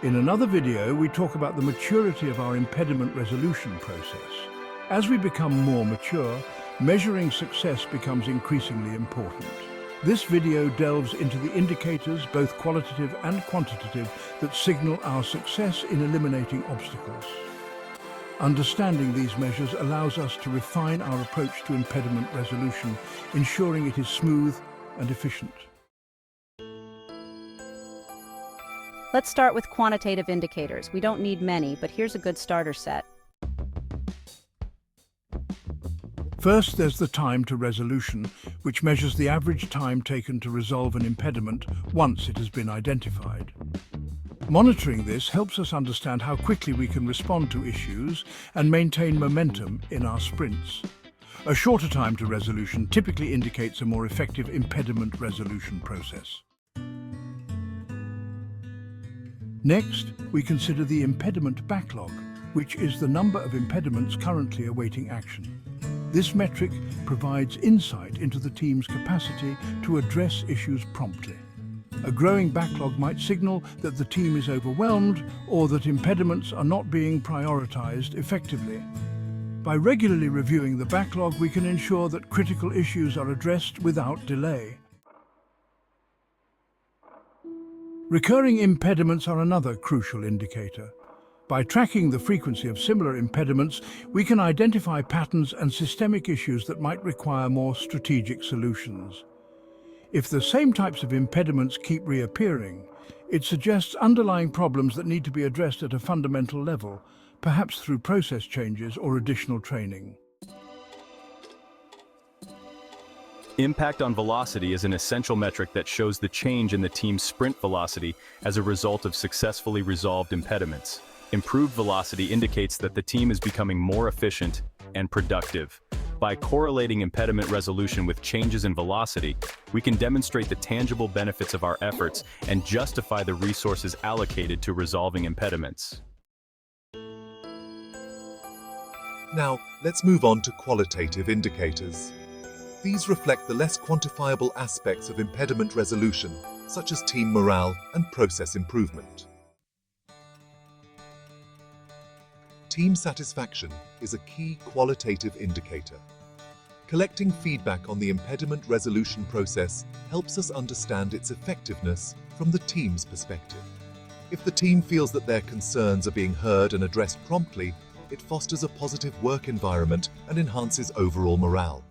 In another video, we talk about the maturity of our impediment resolution process. As we become more mature, measuring success becomes increasingly important. This video delves into the indicators, both qualitative and quantitative, that signal our success in eliminating obstacles. Understanding these measures allows us to refine our approach to impediment resolution, ensuring it is smooth and efficient. Let's start with quantitative indicators. We don't need many, but here's a good starter set. First, there's the time to resolution, which measures the average time taken to resolve an impediment once it has been identified. Monitoring this helps us understand how quickly we can respond to issues and maintain momentum in our sprints. A shorter time to resolution typically indicates a more effective impediment resolution process. Next, we consider the impediment backlog, which is the number of impediments currently awaiting action. This metric provides insight into the team's capacity to address issues promptly. A growing backlog might signal that the team is overwhelmed or that impediments are not being prioritized effectively. By regularly reviewing the backlog, we can ensure that critical issues are addressed without delay. Recurring impediments are another crucial indicator. By tracking the frequency of similar impediments, we can identify patterns and systemic issues that might require more strategic solutions. If the same types of impediments keep reappearing, it suggests underlying problems that need to be addressed at a fundamental level, perhaps through process changes or additional training. Impact on velocity is an essential metric that shows the change in the team's sprint velocity as a result of successfully resolved impediments. Improved velocity indicates that the team is becoming more efficient and productive. By correlating impediment resolution with changes in velocity, we can demonstrate the tangible benefits of our efforts and justify the resources allocated to resolving impediments. Now, let's move on to qualitative indicators. These reflect the less quantifiable aspects of impediment resolution, such as team morale and process improvement. Team satisfaction is a key qualitative indicator. Collecting feedback on the impediment resolution process helps us understand its effectiveness from the team's perspective. If the team feels that their concerns are being heard and addressed promptly, it fosters a positive work environment and enhances overall morale.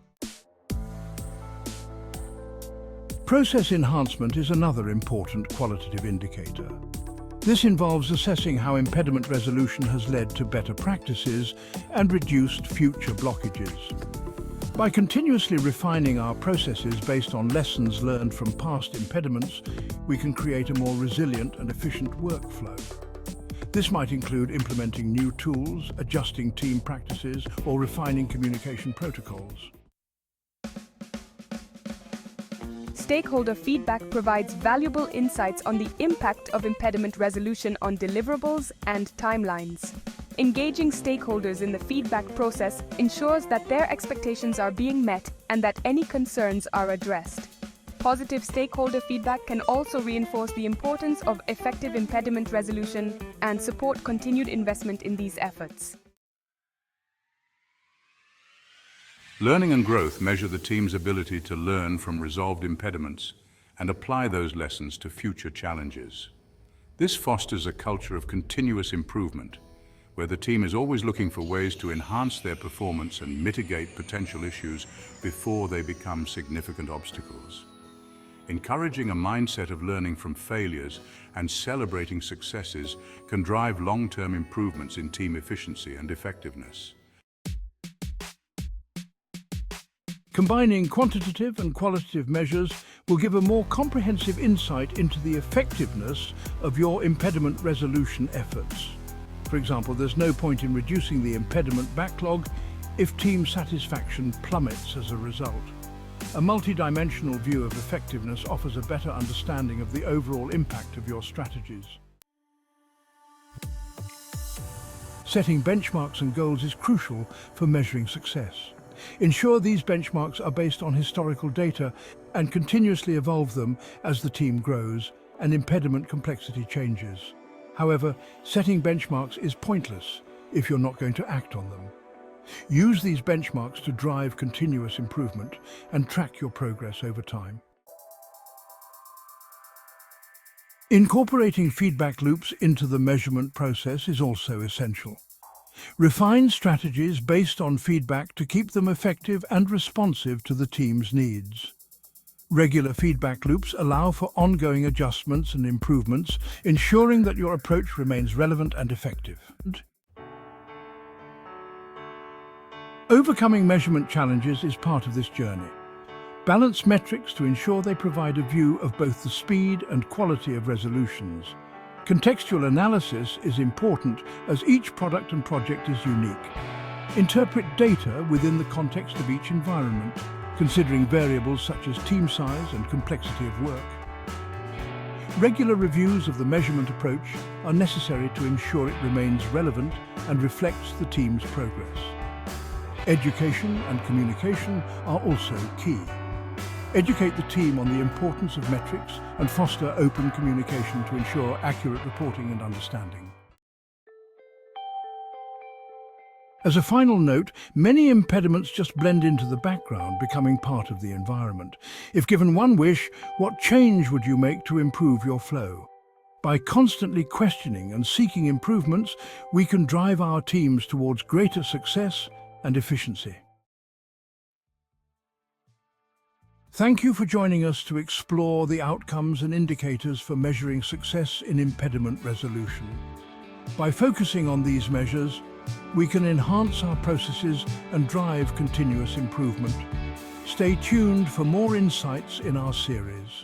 Process enhancement is another important qualitative indicator. This involves assessing how impediment resolution has led to better practices and reduced future blockages. By continuously refining our processes based on lessons learned from past impediments, we can create a more resilient and efficient workflow. This might include implementing new tools, adjusting team practices, or refining communication protocols. Stakeholder feedback provides valuable insights on the impact of impediment resolution on deliverables and timelines. Engaging stakeholders in the feedback process ensures that their expectations are being met and that any concerns are addressed. Positive stakeholder feedback can also reinforce the importance of effective impediment resolution and support continued investment in these efforts. Learning and growth measure the team's ability to learn from resolved impediments and apply those lessons to future challenges. This fosters a culture of continuous improvement, where the team is always looking for ways to enhance their performance and mitigate potential issues before they become significant obstacles. Encouraging a mindset of learning from failures and celebrating successes can drive long-term improvements in team efficiency and effectiveness. Combining quantitative and qualitative measures will give a more comprehensive insight into the effectiveness of your impediment resolution efforts. For example, there's no point in reducing the impediment backlog if team satisfaction plummets as a result. A multidimensional view of effectiveness offers a better understanding of the overall impact of your strategies. Setting benchmarks and goals is crucial for measuring success. Ensure these benchmarks are based on historical data and continuously evolve them as the team grows and impediment complexity changes. However, setting benchmarks is pointless if you're not going to act on them. Use these benchmarks to drive continuous improvement and track your progress over time. Incorporating feedback loops into the measurement process is also essential. Refine strategies based on feedback to keep them effective and responsive to the team's needs. Regular feedback loops allow for ongoing adjustments and improvements, ensuring that your approach remains relevant and effective. Overcoming measurement challenges is part of this journey. Balance metrics to ensure they provide a view of both the speed and quality of resolutions. Contextual analysis is important as each product and project is unique. Interpret data within the context of each environment, considering variables such as team size and complexity of work. Regular reviews of the measurement approach are necessary to ensure it remains relevant and reflects the team's progress. Education and communication are also key. Educate the team on the importance of metrics and foster open communication to ensure accurate reporting and understanding. As a final note, many impediments just blend into the background, becoming part of the environment. If given one wish, what change would you make to improve your flow? By constantly questioning and seeking improvements, we can drive our teams towards greater success and efficiency. Thank you for joining us to explore the outcomes and indicators for measuring success in impediment resolution. By focusing on these measures, we can enhance our processes and drive continuous improvement. Stay tuned for more insights in our series.